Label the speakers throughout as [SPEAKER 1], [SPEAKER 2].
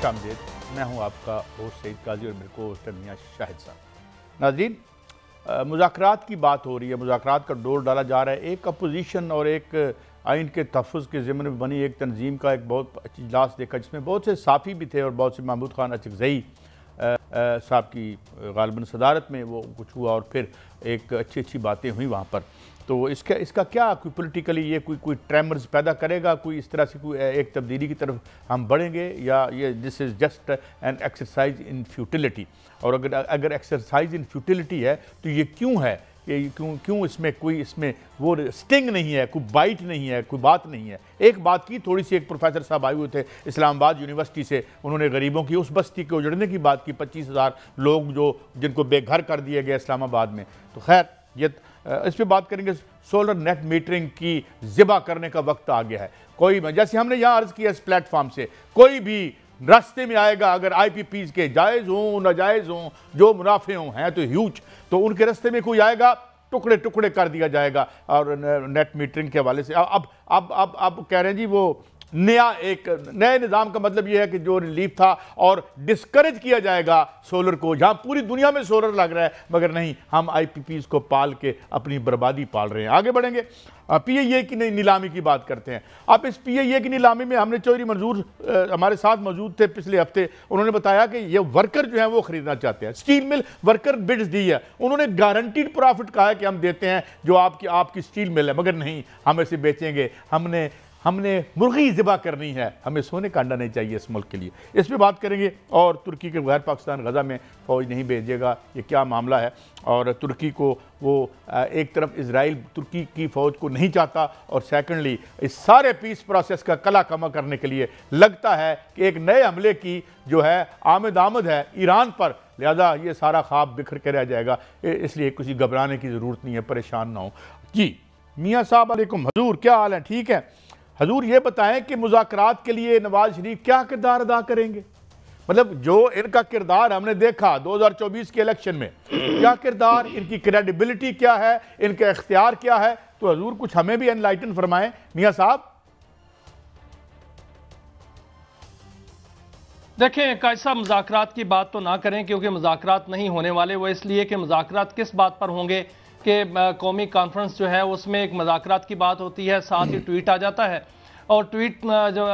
[SPEAKER 1] खुशामदीद। मैं हूं आपका होस्ट सईद काजी और मेरे को होस्ट मियां शाहिद साहब। नाज़रीन, मुज़ाकरात की बात हो रही है, मुज़ाकरात का डोर डाला जा रहा है। एक अपोजिशन और एक आइन के तहफ़्फ़ुज़ के ज़िम्मे में बनी एक तंजीम का एक बहुत इजलास देखा, जिसमें बहुत से साफ़ी भी थे और बहुत से महमूद खान अचकज़ई साहब की गालिबन सदारत में वो कुछ हुआ और फिर एक अच्छी अच्छी बातें हुई वहाँ पर। तो इसका क्या कोई पॉलिटिकली ये कोई ट्रेमर्स पैदा करेगा, कोई इस तरह से कोई एक तब्दीली की तरफ हम बढ़ेंगे, या ये this is just an exercise in futility? और अगर एक्सरसाइज इन फ्यूटिलिटी है तो ये क्यों है, कि क्यों इसमें वो स्टिंग नहीं है, कोई बाइट नहीं है, कोई बात नहीं है। एक बात की थोड़ी सी, एक प्रोफेसर साहब आए हुए थे इस्लामाबाद यूनिवर्सिटी से, उन्होंने गरीबों की उस बस्ती को उजड़ने की बात की, 25,000 लोग जिनको बेघर कर दिया गया इस्लामाबाद में। तो खैर ये इस पर बात करेंगे। सोलर नेट मीटरिंग की ज़िबा करने का वक्त आ गया है। कोई, जैसे हमने यहाँ अर्ज़ किया इस प्लेटफॉर्म से, कोई भी रास्ते में आएगा, अगर IPPs के जायज़ हों नाजायज़ हों, जो मुनाफे हों, हैं तो ह्यूज, तो उनके रास्ते में कोई आएगा टुकड़े टुकड़े कर दिया जाएगा। और नेट मीटरिंग के हवाले से अब कह रहे हैं जी वो नए निज़ाम का मतलब यह है कि जो रिलीफ था और डिस्करेज किया जाएगा सोलर को, जहां पूरी दुनिया में सोलर लग रहा है, मगर नहीं, हम IPPs को पाल के अपनी बर्बादी पाल रहे हैं। आगे बढ़ेंगे, PIA की नीलामी की बात करते हैं। अब इस PIA की नीलामी में हमने चौधरी मंजूर हमारे साथ मौजूद थे पिछले हफ्ते, उन्होंने बताया कि ये वर्कर जो है वो खरीदना चाहते हैं। स्टील मिल वर्कर बिड्स दी है, उन्होंने गारंटीड प्रॉफिट कहा है कि हम देते हैं जो आपकी स्टील मिल है, मगर नहीं, हम ऐसे बेचेंगे, हमने मुर्गी ज़िबा करनी है, हमें सोने का अंडा नहीं चाहिए इस मुल्क के लिए। इस पर बात करेंगे। और तुर्की के बगैर पाकिस्तान गज़ा में फ़ौज नहीं भेजेगा, ये क्या मामला है? और तुर्की को वो एक तरफ इजराइल तुर्की की फ़ौज को नहीं चाहता, और सेकेंडली इस सारे पीस प्रोसेस का कला कमा करने के लिए लगता है कि एक नए हमले की जो है आमद है ईरान पर, लिहाजा ये सारा ख्वाब बिखर के रह जाएगा। इसलिए किसी घबराने की ज़रूरत नहीं है, परेशान ना हो जी। मियाँ साहब अलैकुम, हजूर क्या हाल है? ठीक है हजूर, ये बताएं कि मुज़ाकरात के लिए नवाज शरीफ क्या किरदार अदा करेंगे? मतलब जो इनका किरदार हमने देखा 2024 के इलेक्शन में, क्या किरदार, इनकी क्रेडिबिलिटी क्या है, इनका इख्तियार क्या है? तो हजूर कुछ हमें भी एनलाइटन फरमाएं मियाँ साहब।
[SPEAKER 2] देखें कायद साहब, मुज़ाकरात की बात तो ना करें, क्योंकि मुज़ाकरात नहीं होने वाले। वो इसलिए कि मुज़ाकरात किस बात पर होंगे कि कौमी कॉन्फ्रेंस जो है उसमें एक मुज़ाकरात की बात होती है, साथ ही ट्वीट आ जाता है, और ट्वीट जो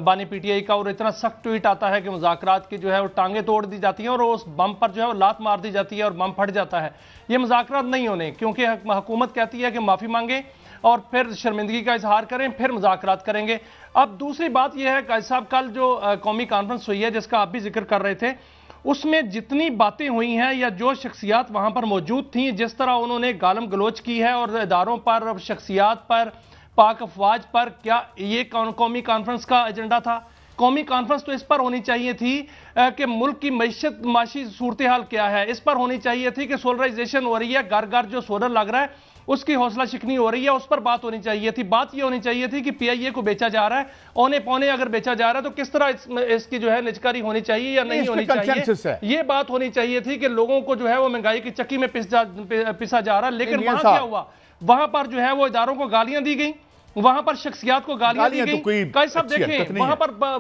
[SPEAKER 2] बानी PTI का, और इतना सख्त ट्वीट आता है कि मुज़ाकरात की जो है वो टांगे तोड़ दी जाती हैं, और उस बम पर जो है वो लात मार दी जाती है और बम फट जाता है। ये मुज़ाकरात नहीं होने, क्योंकि हुकूमत कहती है कि माफ़ी मांगे और फिर शर्मिंदगी का इजहार करें, फिर मुज़ाकरात करेंगे। अब दूसरी बात यह है कायद साहब, कल जो कौमी कॉन्फ्रेंस हुई है जिसका आप भी जिक्र कर रहे थे, उसमें जितनी बातें हुई हैं या जो शख्सियात वहां पर मौजूद थी, जिस तरह उन्होंने गालम गलोच की है और इदारों पर, शख्सियात पर, पाक अफवाज पर, क्या ये कौमी कॉन्फ्रेंस का एजेंडा था? कौमी कॉन्फ्रेंस तो इस पर होनी चाहिए थी कि मुल्क की माशी सूरत हाल क्या है, इस पर होनी चाहिए थी कि सोलराइजेशन हो रही है, घर घर जो सोलर लग रहा है उसकी हौसला शिकनी हो रही है, उस पर बात होनी चाहिए थी। बात यह होनी चाहिए थी कि PIA को बेचा जा रहा है, औने पौने अगर बेचा जा रहा है तो किस तरह इसकी जो है निजकारी होनी चाहिए या नहीं होनी चाहिए, ये बात होनी चाहिए थी कि लोगों को जो है वो महंगाई की चक्की में पिसा जा रहा है। लेकिन वहां क्या हुआ? वहां पर जो है वो इदारों को गालियां दी गई, वहां पर शख्सियात को गालियां दी गई। कई सब देखें,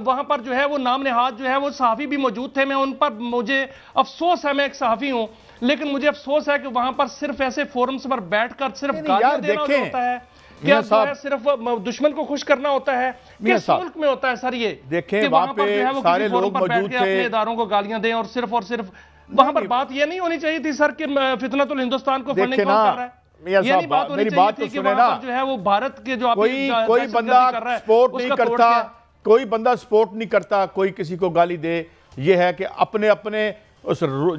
[SPEAKER 2] वहां पर जो है वो नाम नेहाद जो है वो सहाफी भी मौजूद थे। मैं उन पर, मुझे अफसोस है, मैं एक सहाफी हूं, लेकिन मुझे अफसोस है कि वहां पर सिर्फ ऐसे फोरम्स पर बैठकर सिर्फ गालियां देना होता है, क्या जो है सिर्फ दुश्मन को खुश करना होता है? किस मुल्क में होता है सर ये?
[SPEAKER 1] देखें वहां पर जो है वो सारे लोग मौजूद थे,
[SPEAKER 2] अपने इदारों को गालियां दें, और सिर्फ वहां पर बात ये नहीं होनी चाहिए थी सर कि फितनतुल हिंदुस्तान को फंडिंग कौन कर रहा है। ये नहीं बात होनी चाहिए थी कि वहां पर जो है वो भारत के जो
[SPEAKER 1] कोई बंदा सपोर्ट नहीं करता, कोई बंदा सपोर्ट नहीं करता, कोई किसी को गाली दे। ये है कि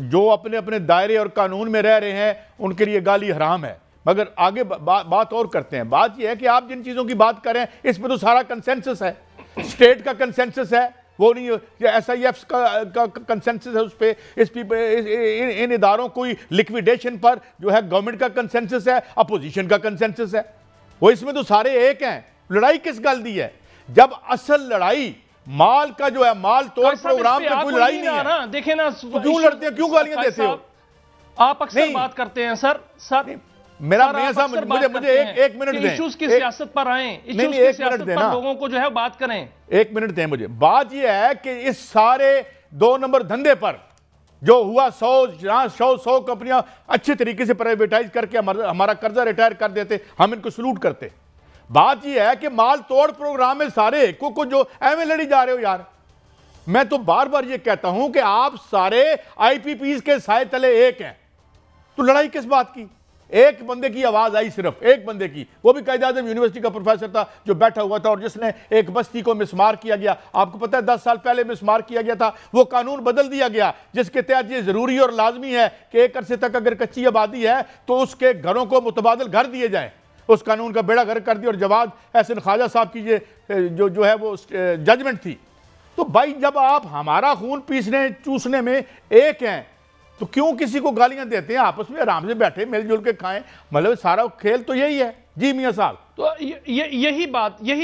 [SPEAKER 1] जो अपने अपने दायरे और कानून में रह रहे हैं उनके लिए गाली हराम है। मगर आगे बात और करते हैं। बात यह है कि आप जिन चीजों की बात करें इस पर तो सारा कंसेंसस है, स्टेट का कंसेंसस है, वो नहीं SIF का कंसेंसस है उस पर, इन इदारों को लिक्विडेशन पर जो है गवर्नमेंट का कंसेंसस है, अपोजिशन का कंसेंसस है। वो इसमें तो सारे एक हैं। लड़ाई किस गल दी है? जब असल लड़ाई माल का जो है, माल तोड़ प्रोग्राम पे कोई लड़ाई नहीं है।
[SPEAKER 2] देखे ना
[SPEAKER 1] तो क्यों लड़ते हैं, क्यों गालियां देते हो?
[SPEAKER 2] आप अक्सर बात करते हैं सर
[SPEAKER 1] मेरा मियां साहब मुझे एक मिनट दें,
[SPEAKER 2] इश्यूज की सियासत पर आए, इश्यूज की सियासत पर लोगों को जो है बात करें।
[SPEAKER 1] एक मिनट दें मुझे। बात यह है कि इस सारे 2 नंबर धंधे पर जो हुआ 100 कंपनियां अच्छे तरीके से प्राइवेटाइज करके हमारा कर्जा रिटायर कर देते, हम इनको सलूट करते। बात यह है कि माल तोड़ प्रोग्राम में सारे को जो एवं लड़ी जा रहे हो यार। मैं तो बार बार यह कहता हूं कि आप सारे आईपीपीज के साए तले एक हैं, तो लड़ाई किस बात की? एक बंदे की आवाज आई, सिर्फ एक बंदे की, वो भी कायद-ए-आज़म यूनिवर्सिटी का प्रोफेसर था जो बैठा हुआ था और जिसने एक बस्ती को मिसमार किया गया। आपको पता है 10 साल पहले मिसमार किया गया था, वो कानून बदल दिया गया जिसके तहत ये जरूरी और लाजमी है कि एक अरसे तक अगर कच्ची आबादी है तो उसके घरों को मुतबादल घर दिए जाए। उस कानून का बेड़ा गर्क कर दिया और जवाद एहसन ख्वाजा साहब की ये जो है वो जजमेंट थी। तो भाई जब आप हमारा खून पीसने चूसने में एक हैं तो क्यों किसी को गालियां देते हैं? आपस में आराम से बैठे मिलजुल के खाएं। मतलब सारा खेल तो यही है। जी मियां साहब,
[SPEAKER 2] तो यही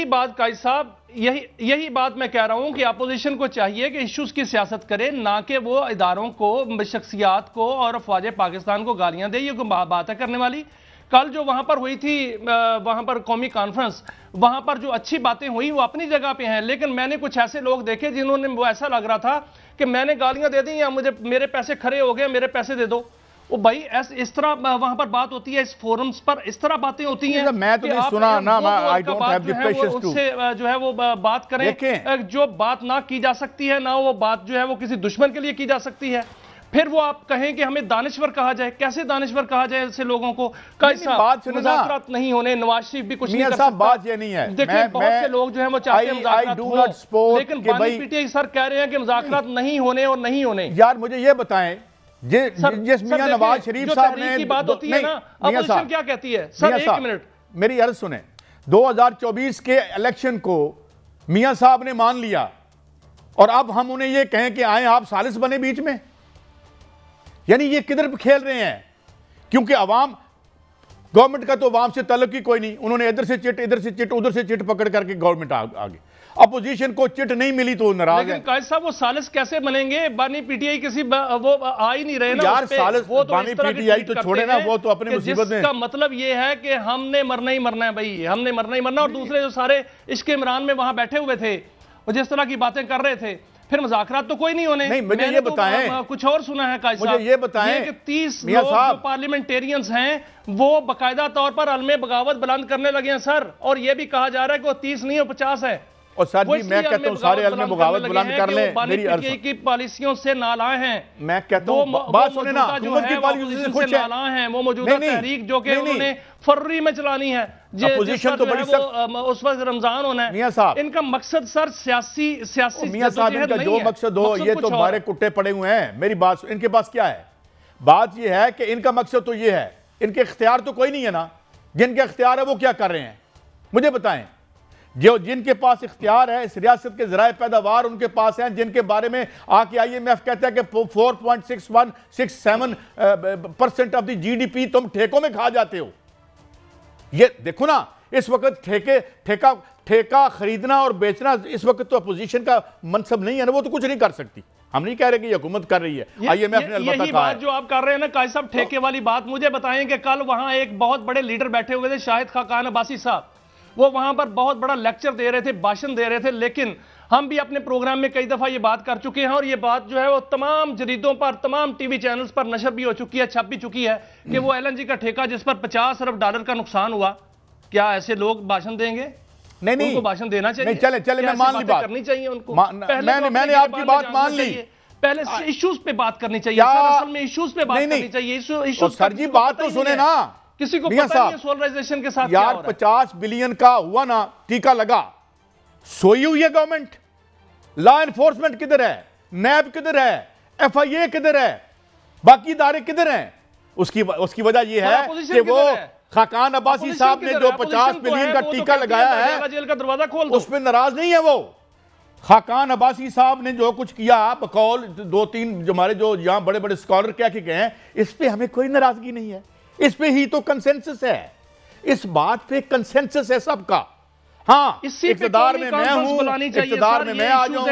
[SPEAKER 2] बात काजी साहब, यही बात मैं कह रहा हूं कि अपोजिशन को चाहिए कि इश्यूज की सियासत करे, ना कि वो इदारों को, शख्सियात को और अफवाज पाकिस्तान को गालियां दे। ये बात है करने वाली। कल जो वहां पर हुई थी, वहां पर कौमी कॉन्फ्रेंस, वहां पर जो अच्छी बातें हुई वो अपनी जगह पे हैं, लेकिन मैंने कुछ ऐसे लोग देखे जिन्होंने, वो ऐसा लग रहा था कि मैंने गालियां दे दी या मुझे मेरे पैसे खरे हो गए, मेरे पैसे दे दो। वो भाई इस तरह वहां पर बात होती है, इस फोरम्स पर इस तरह बातें होती हैं।
[SPEAKER 1] मैं तो नहीं सुना ना, I don't have the patience to,
[SPEAKER 2] उससे जो है वो बात करें। जो बात ना की जा सकती है ना वो बात जो है वो किसी दुश्मन के लिए की जा सकती है। फिर वो आप कहें कि हमें दानिश्वर कहा जाए, कैसे दानिश्वर कहा जाए ऐसे लोगों को? मुज़ाकरात नहीं होने, नवाज शरीफ भी कुछ नहीं कर सकता।
[SPEAKER 1] बात ये नहीं है।
[SPEAKER 2] देखिए बहुत से लोग जो है वो चाहते हैं मुज़ाकरात हो, लेकिन बानी पीटीआई सर कह रहे हैं कि मुज़ाकरात नहीं होने और नहीं होने।
[SPEAKER 1] यार मुझे ये बताएं, जिस मियां नवाज शरीफ साहब ने
[SPEAKER 2] की बात होती है ना, अपोजिशन क्या कहती है? सर एक मिनट
[SPEAKER 1] मेरी अर्ज सुने। 2024 के इलेक्शन को मियां साहब ने मान लिया और अब हम उन्हें ये कहें कि आए आप सालिस बने बीच में, यानी ये किधर खेल रहे हैं? क्योंकि अवाम, गवर्नमेंट का तो अवाम से तल्लुक ही कोई नहीं। उन्होंने इधर से चिट उधर से चिट पकड़ करके गवर्नमेंट आगे। अपोजिशन को चिट नहीं मिली तो नाराज है।
[SPEAKER 2] काजी साहब वो सालिस कैसे बनेंगे? बानी पीटीआई किसी वो आ ही नहीं रहे ना
[SPEAKER 1] यार। सालिस वो तो बानी पीटीआई तो छोड़े ना, वो तो अपनी मुसीबत में।
[SPEAKER 2] इसका मतलब ये है कि हमने मरना ही मरना है भाई, हमने मरना ही मरना। और दूसरे जो सारे इश्क इमरान में वहां बैठे हुए थे, वो जिस तरह की बातें कर रहे थे, फिर मुज़ाकरात तो कोई नहीं होने।
[SPEAKER 1] नहीं, मुझे ये बताएं,
[SPEAKER 2] कुछ और सुना है काजी साहब,
[SPEAKER 1] मुझे ये बताएं
[SPEAKER 2] कि 30 लोग जो पार्लियामेंटेरियंस हैं वो बाकायदा तौर पर अलमे बगावत बुलंद करने लगे हैं सर। और ये भी कहा जा रहा है कि वो 30 नहीं हो 50 है।
[SPEAKER 1] और सर जी मैं कहता हूं सारे अलमे बगावत बुलंद कर लें, मेरी अर्ज
[SPEAKER 2] की पॉलिसियों से नालाए हैं।
[SPEAKER 1] मैं कहता हूं बात सुने ना, हुकूमत की पॉलिसी से खुश
[SPEAKER 2] है। वो मौजूदा तहरीक जो कि उन्होंने फरवरी में चलानी है,
[SPEAKER 1] अपोजिशन तो बड़ी
[SPEAKER 2] उस वक्त रमजान होना है।
[SPEAKER 1] मियां साहब,
[SPEAKER 2] इनका मकसद सर सियासी
[SPEAKER 1] मियां साहब इनका जो मकसद हो, ये तो हमारे कुत्ते पड़े हुए हैं। मेरी बात, इनके पास क्या है? बात ये है कि इनका मकसद तो ये है, इनके इख्तियार तो कोई नहीं है ना। जिनके इख्तियार है वो क्या कर रहे हैं मुझे बताएं। जो जिनके पास इख्तियार है, इस रियासत के ज़राए पैदावार उनके पास हैं, जिनके बारे में आके IMF कहता है कि 4.6167% ऑफ द GDP तुम ठेकों में खा जाते हो। ये देखो ना, इस वक्त ठेका खरीदना और बेचना इस वक्त तो अपोजिशन का मनसब नहीं है ना, वो तो कुछ नहीं कर सकती। हम नहीं कह रहे कि हुकूमत कर रही है, IMF ने अलबत्ता कहा है।
[SPEAKER 2] जो आप कर रहे हैं ना काजी साहब, ठेके वाली बात, मुझे बताएं कि कल वहां एक बहुत बड़े लीडर बैठे हुए थे, शाहिद खाकान अब्बासी साहब। वो वहां पर बहुत बड़ा लेक्चर दे रहे थे, भाषण दे रहे थे, लेकिन हम भी अपने प्रोग्राम में कई दफा ये बात कर चुके हैं और ये बात जो है वो तमाम जरीदों पर, तमाम टीवी चैनल्स पर नशर भी हो चुकी है, छप भी चुकी है कि वो LNG का ठेका जिस पर $50 अरब का नुकसान हुआ, क्या ऐसे लोग भाषण देंगे?
[SPEAKER 1] नहीं,
[SPEAKER 2] उनको भाषण देना चाहिए।
[SPEAKER 1] चले मैं मान ली बात
[SPEAKER 2] करनी चाहिए उनको।
[SPEAKER 1] मैंने आपकी बात मान ली।
[SPEAKER 2] पहले इश्यूज पे बात करनी चाहिए, असल में इश्यूज पे बात करनी चाहिए।
[SPEAKER 1] सर जी बात तो सुने ना,
[SPEAKER 2] किसी को पता नहीं है सोलराइजेशन के साथ
[SPEAKER 1] यार 50 बिलियन का हुआ ना, टीका लगा, सोई हुई है गवर्नमेंट। लॉ एनफोर्समेंट किधर है? नैब किधर है? FIA किधर है? बाकी इदारे किधर हैं? उसकी वजह यह है कि वो खाकान अब्बासी साहब ने जो 50 बिलियन का टीका लगाया है,
[SPEAKER 2] जेल का दरवाजा खोल दो।
[SPEAKER 1] उस पर नाराज नहीं है वो। खाकान अब्बासी साहब ने जो कुछ किया, बकौल 2-3 हमारे जो यहां बड़े बड़े स्कॉलर क्या गए हैं, इस पे हमें कोई नाराजगी नहीं है। इस पे ही तो कंसेंसस है, इस बात पे कंसेंसस है सबका। हाँ, इक़्तिदार में मैं हूं, इक़्तिदार में मैं आ जाऊं,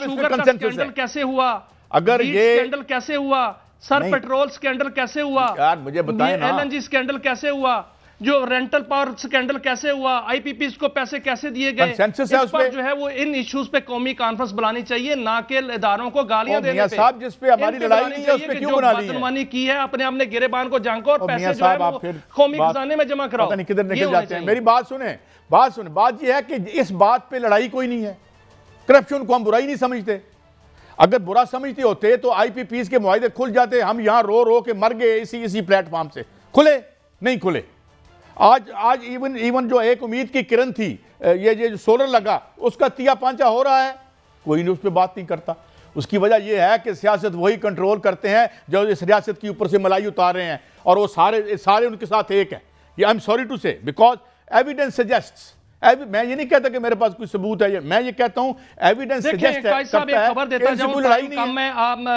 [SPEAKER 2] शुगर का स्कैंडल कैसे हुआ,
[SPEAKER 1] अगर ये
[SPEAKER 2] स्कैंडल कैसे हुआ, सर पेट्रोल स्कैंडल कैसे हुआ
[SPEAKER 1] यार, मुझे बताएं ना।
[SPEAKER 2] LNG स्कैंडल कैसे हुआ, जो रेंटल पावर स्कैंडल कैसे हुआ, IPPs को पैसे कैसे दिए गए,
[SPEAKER 1] कंसेंसस है
[SPEAKER 2] इस पर जो है वो इन इश्यूज पे कौमी कॉन्फ्रेंस बुलानी चाहिए, ना कि इदारों को गालियां देने पे।
[SPEAKER 1] साहब, जिस पे हमारी लड़ाई नहीं है उस पे क्यों बना ली है?
[SPEAKER 2] बदनवानी की है, अपने आपने गिरेबान को झांको और पैसे जो है वो कौमी खजाने में जमा कराओ।
[SPEAKER 1] पता नहीं किधर निकल जाते हैं। मेरी बात सुने, बात यह है कि इस बात पे लड़ाई कोई नहीं है। करप्शन को हम बुराई नहीं समझते। अगर बुरा समझते होते तो IPPs के मुआहदे खुल जाते। हम यहां रो रो के मर गए इसी प्लेटफॉर्म से। खुले नहीं खुले। आज इवन जो एक उम्मीद की किरण थी, ये जो सोलर लगा, उसका तिया पांचा हो रहा है, कोई नहीं उस पर बात नहीं करता। उसकी वजह यह है कि सियासत वही कंट्रोल करते हैं जो इस रियासत के ऊपर से मलाई उतार रहे हैं, और वो सारे उनके साथ एक है। ये आई एम सॉरी टू से, बिकॉज एविडेंस सजेस्ट्स। मैं ये नहीं कहता कि मेरे पास कोई सबूत है, मैं ये कहता हूं एविडेंस सजेस्ट है।
[SPEAKER 2] खबर देता जाऊं,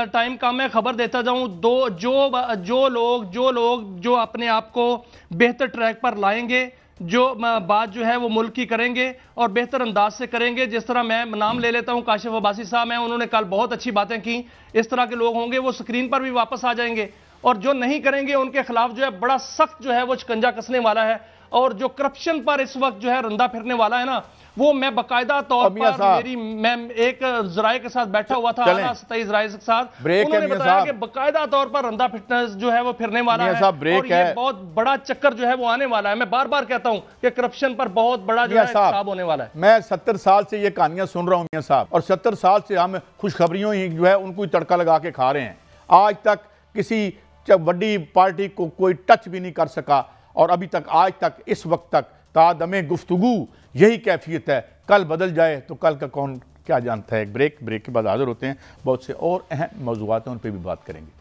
[SPEAKER 2] टाइम कम है, खबर देता जाऊं। जो लोग जो अपने आप को बेहतर ट्रैक पर लाएंगे, जो बात जो है वो मुल्क की करेंगे और बेहतर अंदाज से करेंगे, जिस तरह मैं नाम ले लेता हूं काशिफ अब्बासी साहब हैं, उन्होंने कल बहुत अच्छी बातें की। इस तरह के लोग होंगे वो स्क्रीन पर भी वापस आ जाएंगे, और जो नहीं करेंगे उनके खिलाफ जो है बड़ा सख्त जो है वो शिकंजा कसने वाला है। और जो करप्शन पर इस वक्त जो है रंदा फिरने वाला है ना, वो मैं बाकायदा तौर पर मैं एक जराये के साथ बैठा हुआ था, 27 जराये के साथ, उन्होंने बताया कि बाकायदा तौर पर रंदा फिटनेस जो है वो फिरने वाला है, और ये बहुत बड़ा चक्कर जो है वो आने वाला है। मैं बार बार कहता हूं कि करप्शन पर बहुत बड़ा जो है हिसाब होने वाला है।
[SPEAKER 1] मैं 70 साल से ये कहानियां सुन रहा हूं मियां साहब, और 70 साल से हम खुशखबरियों ही जो है उनको ही तड़का लगा के खा रहे हैं। आज तक किसी बड़ी पार्टी को कोई टच भी नहीं कर सका, और अभी तक आज तक इस वक्त तक तादमे गुफ्तगू यही कैफियत है। कल बदल जाए तो कल का कौन क्या जानता है। एक ब्रेक के बाद हाजिर होते हैं, बहुत से और अहम मौज़ूआत हैं, उन पर भी बात करेंगे।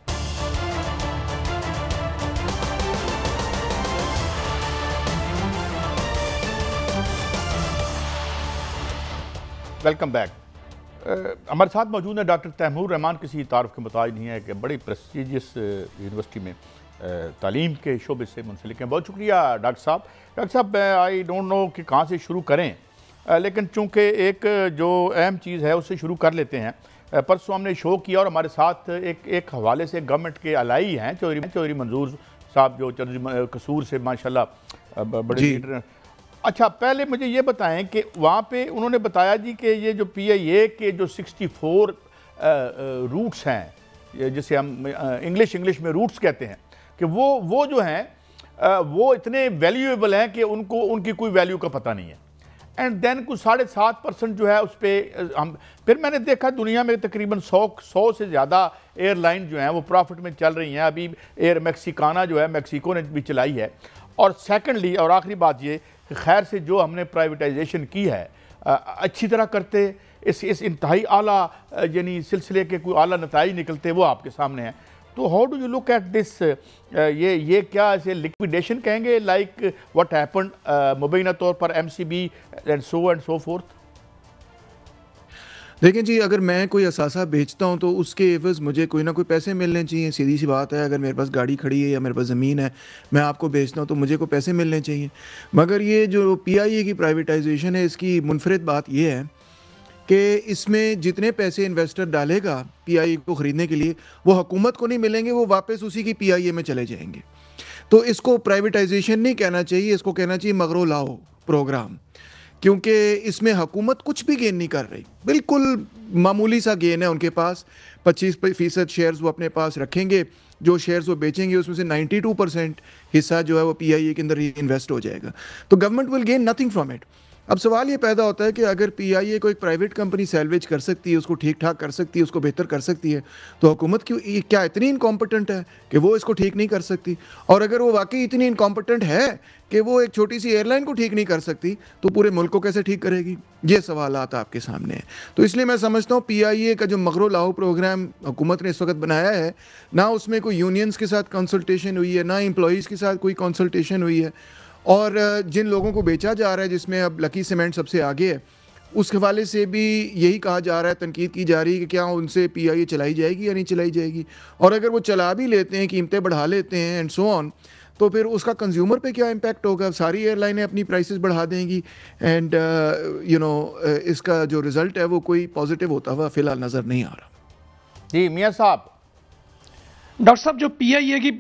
[SPEAKER 1] Welcome back. हमारे साथ मौजूद है डॉक्टर तैमूर रहमान। किसी तारुफ के मुताबिक नहीं है कि बड़ी प्रेस्टिजियस यूनिवर्सिटी में तालीम के शोबे से मुंसलिक हैं। बहुत शुक्रिया डॉक्टर साहब। डॉक्टर साहब, आई डोंट नो कि कहाँ से शुरू करें, लेकिन चूँकि एक जो अहम चीज़ है उससे शुरू कर लेते हैं। परसों हमने शो किया और हमारे साथ एक हवाले से गवर्नमेंट के अलाई हैं चौधरी मंजूर साहब, जो चौधरी कसूर से माशाल्लाह बड़े लीडर। अच्छा, पहले मुझे ये बताएं कि वहाँ पे उन्होंने बताया जी कि ये जो PIA के जो 64 रूट्स हैं, जिसे हम इंग्लिश में रूट्स कहते हैं, कि वो जो हैं वो इतने वैल्यूएबल हैं कि उनकी कोई वैल्यू का पता नहीं है। एंड देन कुछ 7.5% जो है उस पर हम फिर मैंने देखा दुनिया में तकरीबन 100 से ज़्यादा एयरलाइन जो हैं वो प्रॉफिट में चल रही हैं। अभी एयर मैक्सिकाना जो है मैक्सिको ने भी चलाई है। और सेकेंडली और आखिरी बात ये, खैर से जो हमने प्राइवेटाइजेशन की है अच्छी तरह करते, इस इंतहाई आला यानी सिलसिले के कोई आला नताइज निकलते, वो आपके सामने हैं। तो how do you look at this? ये क्या इसे लिक्विडेशन कहेंगे, लाइक व्हाट हैपेंड मुबैना तौर पर MCB एंड सो फोर्थ?
[SPEAKER 3] देखें जी, अगर मैं कोई असासा बेचता हूं तो उसके एवज़ मुझे कोई ना कोई पैसे मिलने चाहिए। सीधी सी बात है, अगर मेरे पास गाड़ी खड़ी है या मेरे पास ज़मीन है, मैं आपको बेचता हूं तो मुझे कोई पैसे मिलने चाहिए। मगर ये जो PIA की प्राइवेटाइजेशन है, इसकी मुनफरिद बात ये है कि इसमें जितने पैसे इन्वेस्टर डालेगा PIA को ख़रीदने के लिए, वो हुकूमत को नहीं मिलेंगे, वो वापस उसी की PIA में चले जाएंगे। तो इसको प्राइवेटाइजेशन नहीं कहना चाहिए, इसको कहना चाहिए मगरो लाओ प्रोग्राम, क्योंकि इसमें हुकूमत कुछ भी गेन नहीं कर रही। बिल्कुल मामूली सा गेन है उनके पास। 25% शेयर्स वो अपने पास रखेंगे, जो शेयर्स वो बेचेंगे उसमें से 92% हिस्सा जो है वो PIA के अंदर इन्वेस्ट हो जाएगा। तो government will gain nothing from it. अब सवाल ये पैदा होता है कि अगर PIA को एक प्राइवेट कंपनी सैलवेज कर सकती है, उसको ठीक ठाक कर सकती है, उसको बेहतर कर सकती है, तो हुकूमत की क्या इतनी इनकॉम्पिटेंट है कि वो इसको ठीक नहीं कर सकती? और अगर वो वाकई इतनी इनकॉम्पिटेंट है कि वो एक छोटी सी एयरलाइन को ठीक नहीं कर सकती, तो पूरे मुल्क को कैसे ठीक करेगी? ये सवालात आपके सामने हैं। तो इसलिए मैं समझता हूँ PIA का जो मगरो लाओ प्रोग्राम हुकूमत ने इस वक्त बनाया है, ना उसमें कोई यूनियंस के साथ कंसल्टेशन हुई है, ना एम्प्लॉयज़ के साथ कोई कंसल्टेशन हुई है। और जिन लोगों को बेचा जा रहा है, जिसमें अब लकी सीमेंट सबसे आगे है, उस हवाले से भी यही कहा जा रहा है, तनकीद की जा रही है कि क्या उनसे PIA चलाई जाएगी या नहीं चलाई जाएगी। और अगर वो चला भी लेते हैं, कीमतें बढ़ा लेते हैं एंड सो ऑन, तो फिर उसका कंज्यूमर पे क्या इम्पैक्ट होगा? सारी एयरलाइनें अपनी प्राइसेस बढ़ा देंगी एंड इसका जो रिज़ल्ट है वो कोई पॉजिटिव होता हुआ फ़िलहाल नज़र नहीं आ रहा।
[SPEAKER 1] जी मियाँ साहब,
[SPEAKER 2] डॉक्टर साहब, जो पीआईए की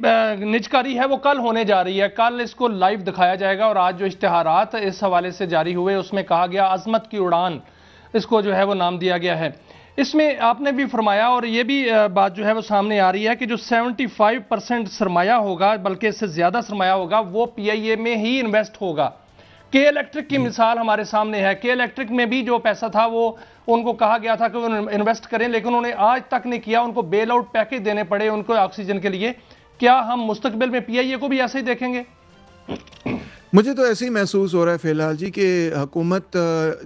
[SPEAKER 2] निजकारी है वो कल होने जा रही है, कल इसको लाइव दिखाया जाएगा। और आज जो इश्तिहारात इस हवाले से जारी हुए उसमें कहा गया अजमत की उड़ान, इसको जो है वो नाम दिया गया है। इसमें आपने भी फरमाया और ये भी बात जो है वो सामने आ रही है कि जो 75% सरमाया होगा, बल्कि इससे ज्यादा सरमाया होगा, वो पीआईए में ही इन्वेस्ट होगा। के इलेक्ट्रिक की मिसाल हमारे सामने है। के इलेक्ट्रिक में भी जो पैसा था वो उनको कहा गया था कि वो इन्वेस्ट करें, लेकिन उन्होंने आज तक नहीं किया। उनको बेल आउट पैकेज देने पड़े उनको ऑक्सीजन के लिए। क्या हम मुस्तकबिल में पीआईए को भी ऐसे ही देखेंगे?
[SPEAKER 3] मुझे तो ऐसे ही महसूस हो रहा है फिलहाल जी कि हुकूमत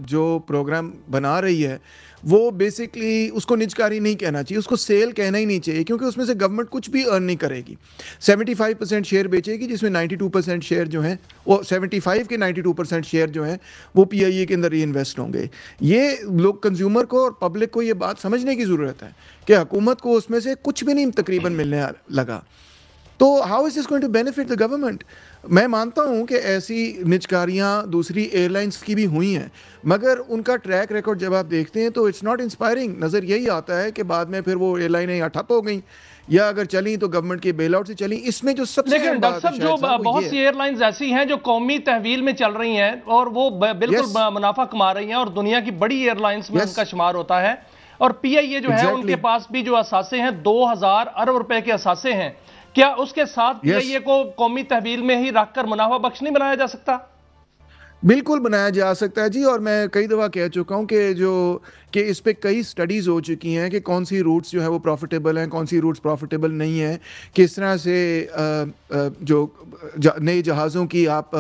[SPEAKER 3] जो प्रोग्राम बना रही है वो बेसिकली उसको निजकारी नहीं कहना चाहिए, उसको सेल कहना ही नहीं चाहिए, क्योंकि उसमें से गवर्नमेंट कुछ भी अर्न नहीं करेगी। 75% शेयर बेचेगी, जिसमें 92% शेयर जो हैं वो 75 के 92% शेयर जो हैं वो पीआईए के अंदर री इन्वेस्ट होंगे। ये लोग कंज्यूमर को और पब्लिक को ये बात समझने की ज़रूरत है कि हुकूमत को उसमें से कुछ भी नहीं तकरीबन मिलने लगा। तो how is this going to benefit the government? मैं मानता हूं कि ऐसी निजकारियां दूसरी एयरलाइंस की भी हुई हैं, मगर उनका ट्रैक रिकॉर्ड जब आप देखते हैं तो इट्स नॉट इंस्पायरिंग। नज़र यही आता है कि बाद में फिर वो एयरलाइनें या ठप हो गई या अगर चली तो गवर्नमेंट के बेल आउट से चली। इसमें जो सबसे
[SPEAKER 2] लेकिन डॉक्टर साहब, जो बहुत सी एयरलाइंस ऐसी हैं जो कौमी तहवील में चल रही हैं और वो बिल्कुल मुनाफा कमा रही हैं और दुनिया की बड़ी एयरलाइंस में उनका शुमार होता है। और पीआईए जो है उनके पास भी जो असासे हैं 2000 अरब रुपए के असासे हैं। क्या उसके साथ पीआईए को कौमी तहवील में ही रखकर मुनाफा बख्श नहीं बनाया जा सकता?
[SPEAKER 3] बिल्कुल बनाया जा सकता है जी। और मैं कई दफ़ा कह चुका हूँ कि इस पे कई स्टडीज़ हो चुकी हैं कि कौन सी रूट्स जो है वो प्रॉफिटेबल हैं, कौन सी रूट्स प्रॉफिटेबल नहीं हैं, किस तरह से जो नए जहाज़ों की आप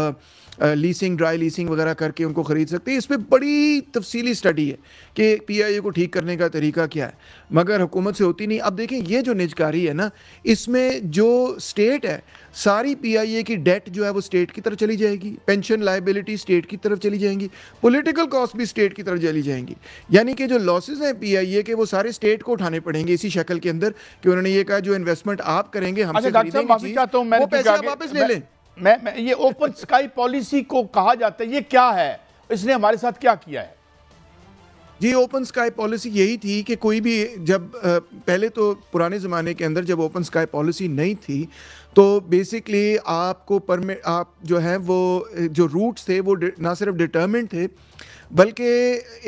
[SPEAKER 3] लीसिंग, ड्राई लीसिंग वगैरह करके उनको ख़रीद सकते हैं। इस पर बड़ी तफसीली स्टडी है कि पीआईए को ठीक करने का तरीका क्या है, मगर हुकूमत से होती नहीं। अब देखें, ये जो निजकारी है ना, इसमें जो स्टेट है, सारी पीआईए की डेट जो है वो स्टेट की तरफ चली जाएगी, पेंशन लाइबिलिटी स्टेट की तरफ चली जाएंगी, पॉलिटिकल कॉस्ट भी स्टेट की तरफ चली जाएंगी। यानी कि जो लॉसेज हैं पीआईए के वो सारे स्टेट को उठाने पड़ेंगे इसी शक्ल के अंदर कि उन्होंने ये कहा जो इन्वेस्टमेंट आप करेंगे हमसे खरीदेंगे चीज़, वो पैसे आप वापस ले लें।
[SPEAKER 1] मैं ये ओपन स्काई पॉलिसी को कहा जाता है, ये क्या है? इसने हमारे साथ क्या किया है?
[SPEAKER 3] जी, ओपन स्काई पॉलिसी यही थी कि कोई भी जब पहले तो पुराने ज़माने के अंदर जब ओपन स्काई पॉलिसी नहीं थी तो बेसिकली आपको परमिट, आप जो है वो जो रूट्स थे वो ना सिर्फ डिटर्मिन्ड थे, बल्कि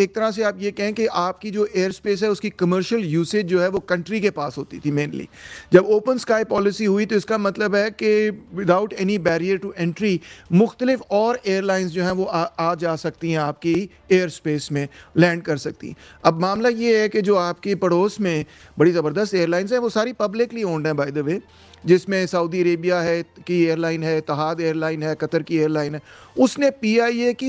[SPEAKER 3] एक तरह से आप ये कहें कि आपकी जो एयर स्पेस है उसकी कमर्शियल यूसेज जो है वो कंट्री के पास होती थी मेनली। जब ओपन स्काई पॉलिसी हुई तो इसका मतलब है कि without any barrier to entry मुख्तलिफ और एयरलाइंस जो हैं वो आ जा सकती हैं, आपकी एयर स्पेस में लैंड कर सकती हैं। अब मामला ये है कि जो आपकी पड़ोस में बड़ी ज़बरदस्त एयरलाइंस हैं वो सारी पब्लिकली ओन्ड हैं बाय द वे, जिसमें सऊदी अरेबिया है की एयरलाइन है, इत्तेहाद एयरलाइन है, कतर की एयरलाइन है। उसने पीआईए की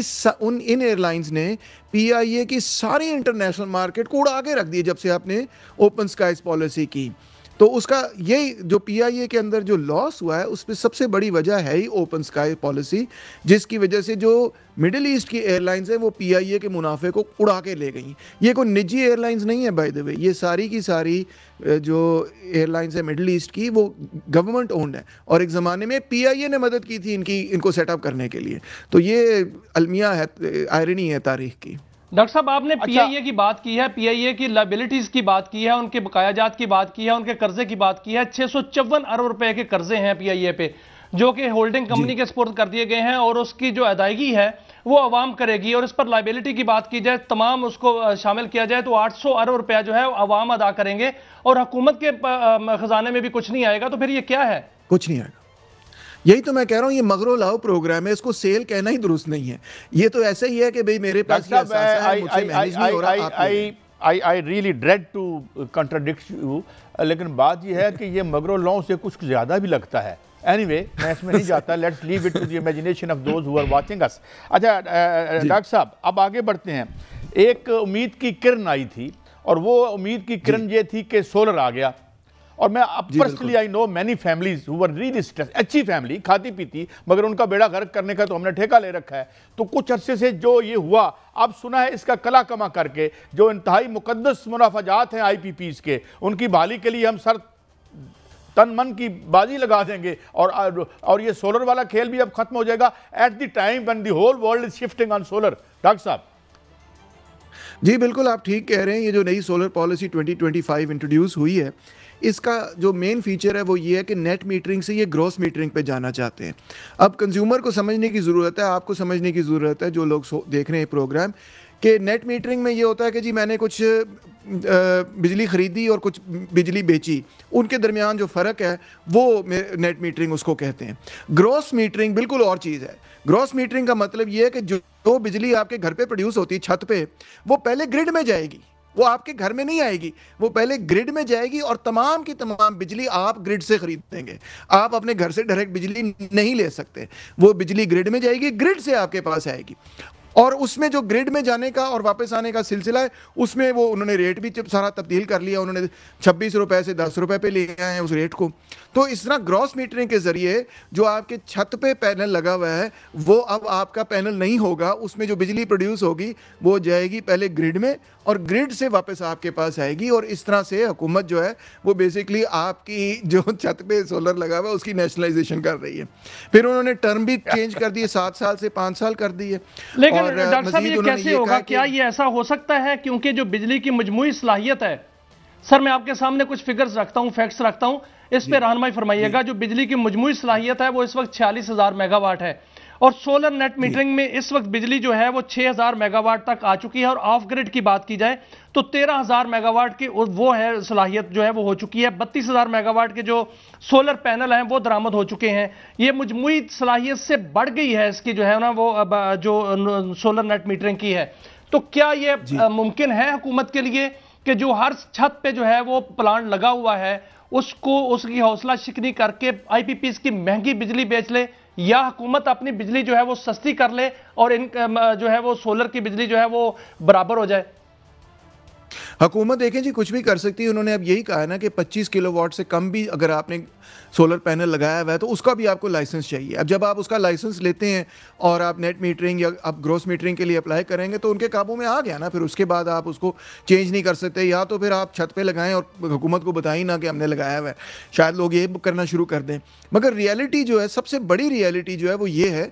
[SPEAKER 3] इन एयरलाइंस ने पीआईए की सारी इंटरनेशनल मार्केट को उड़ा के रख दी जब से आपने ओपन स्काइज पॉलिसी की। तो उसका यही जो पीआईए के अंदर जो लॉस हुआ है उस पर सबसे बड़ी वजह है ही ओपन स्काई पॉलिसी, जिसकी वजह से जो मिडिल ईस्ट की एयरलाइंस हैं वो पीआईए के मुनाफे को उड़ा के ले गई। ये कोई निजी एयरलाइंस नहीं है बाय द वे, ये सारी की सारी जो एयरलाइंस है मिडिल ईस्ट की वो गवर्नमेंट ओन्ड है और एक ज़माने में पीआईए ने मदद की थी इनको सेटअप करने के लिए। तो ये अलमिया है, आयरनी है तारीख की।
[SPEAKER 2] डॉक्टर साहब, आपने पीआईए की बात की है, पीआईए की लायबिलिटीज की बात की है, उनके बकायाजात की बात की है, उनके कर्जे की बात की है। 654 अरब रुपए के कर्जे हैं पीआईए पे जो कि होल्डिंग कंपनी के स्पुर्द कर दिए गए हैं और उसकी जो अदायगी है वो अवाम करेगी। और इस पर लायबिलिटी की बात की जाए, तमाम उसको शामिल किया जाए तो 800 अरब रुपया जो है अवाम अदा करेंगे और हुकूमत के खजाने में भी कुछ नहीं आएगा। तो फिर ये क्या है? कुछ नहीं आएगा।
[SPEAKER 3] यही तो मैं कह रहा हूँ, ये मगरो लाओ प्रोग्राम है, इसको सेल कहना ही दुरुस्त नहीं है। ये तो ऐसा ही है कि भाई मेरे पास
[SPEAKER 1] I really dread to contradict you, लेकिन बात ये है कि ये मगरो लाओ से कुछ ज़्यादा भी लगता है। एनीवे, मैं इसमें नहीं जाता, let's leave it to the imagination of those who are watching us. अच्छा डॉक्टर साहब, अब आगे बढ़ते हैं। एक उम्मीद की किरण आई थी और वो उम्मीद की किरण ये थी कि सोलर आ गया। और मैं personally I know many families who were really stress, अच्छी फैमिली, खाती पीती, मगर उनका बेड़ा गर्क करने का तो हमने ठेका ले रखा है। तो कुछ अरसे से जो ये हुआ, अब सुना है इसका कला कमा करके जो इंतहाई मुकद्दस मुनाफाजात हैं आईपीपीज के, उनकी बहाली के लिए हम सर तन मन की बाजी लगा देंगे और ये सोलर वाला खेल भी अब खत्म हो जाएगा at the time when the whole world is shifting on solar. Doctor साहब,
[SPEAKER 3] जी बिल्कुल, आप ठीक कह रहे हैं। ये जो नई सोलर पॉलिसी 2025 इंट्रोड्यूस हुई है, इसका जो मेन फीचर है वो ये है कि नेट मीटरिंग से ये ग्रॉस मीटरिंग पे जाना चाहते हैं। अब कंज्यूमर को समझने की ज़रूरत है, आपको समझने की ज़रूरत है, जो लोग देख रहे हैं प्रोग्राम, कि नेट मीटरिंग में ये होता है कि जी मैंने कुछ बिजली ख़रीदी और कुछ बिजली बेची, उनके दरमियान जो फ़र्क है वो नेट मीटरिंग उसको कहते हैं। ग्रॉस मीटरिंग बिल्कुल और चीज़ है। ग्रॉस मीटरिंग का मतलब ये है कि जो बिजली आपके घर पे प्रोड्यूस होती है छत पे, वो पहले ग्रिड में जाएगी, वो आपके घर में नहीं आएगी, वो पहले ग्रिड में जाएगी और तमाम की तमाम बिजली आप ग्रिड से खरीदेंगे। आप अपने घर से डायरेक्ट बिजली नहीं ले सकते, वो बिजली ग्रिड में जाएगी, ग्रिड से आपके पास आएगी। और उसमें जो ग्रिड में जाने का और वापस आने का सिलसिला है, उसमें वो उन्होंने रेट भी सारा तब्दील कर लिया। उन्होंने 26 रुपए से 10 रुपए पे ले आए हैं उस रेट को। तो इस तरह ग्रॉस मीटरिंग के ज़रिए जो आपके छत पे पैनल लगा हुआ है, वो अब आपका पैनल नहीं होगा, उसमें जो बिजली प्रोड्यूस होगी वो जाएगी पहले ग्रिड में और ग्रिड से वापस आपके पास आएगी। और इस तरह से हुकूमत जो है वो बेसिकली आपकी जो छत पे सोलर लगा हुआ है उसकी नेशनलाइजेशन कर रही है। फिर उन्होंने टर्म भी चेंज कर दिए, 7 साल से 5 साल कर दिए।
[SPEAKER 2] लेकिन डॉक्टर साहब ये कैसे होगा? क्या ये ऐसा हो सकता है क्योंकि जो बिजली की मजमूई सलाहियत है, सर मैं आपके सामने कुछ फिगर्स रखता हूं, फैक्ट्स रखता हूं, इस पे रहनुमाई फरमाइएगा। जो बिजली की मजमूई सलाहियत है वो इस वक्त 46,000 मेगावाट है और सोलर नेट मीटरिंग में इस वक्त बिजली जो है वो 6,000 मेगावाट तक आ चुकी है। और ऑफ ग्रिड की बात की जाए तो 13,000 मेगावाट की वो है सलाहियत जो है वो हो चुकी है। 32,000 मेगावाट के जो सोलर पैनल हैं वो दरामद हो चुके हैं। ये मजमूई सलाहियत से बढ़ गई है इसकी जो है ना वो जो सोलर नेट मीटरिंग की है। तो क्या ये मुमकिन है हुकूमत के लिए कि जो हर छत पे जो है वो प्लांट लगा हुआ है उसको उसकी हौसला शिकनी करके आईपीपीज की महंगी बिजली बेच ले, या हुकूमत अपनी बिजली जो है वो सस्ती कर ले और इन जो है वो सोलर की बिजली जो है वो बराबर हो जाए?
[SPEAKER 3] हुकूमत देखें जी कुछ भी कर सकती है। उन्होंने अब यही कहा है ना कि 25 किलोवाट से कम भी अगर आपने सोलर पैनल लगाया हुआ है तो उसका भी आपको लाइसेंस चाहिए। अब जब आप उसका लाइसेंस लेते हैं और आप नेट मीटरिंग या आप ग्रॉस मीटरिंग के लिए अप्लाई करेंगे तो उनके काबू में आ गया ना, फिर उसके बाद आप उसको चेंज नहीं कर सकते। या तो फिर आप छत पे लगाएं और हुकूमत को बताएं ना कि हमने लगाया हुआ है, शायद लोग ये करना शुरू कर दें। मगर रियलिटी जो है, सबसे बड़ी रियलिटी जो है वो ये है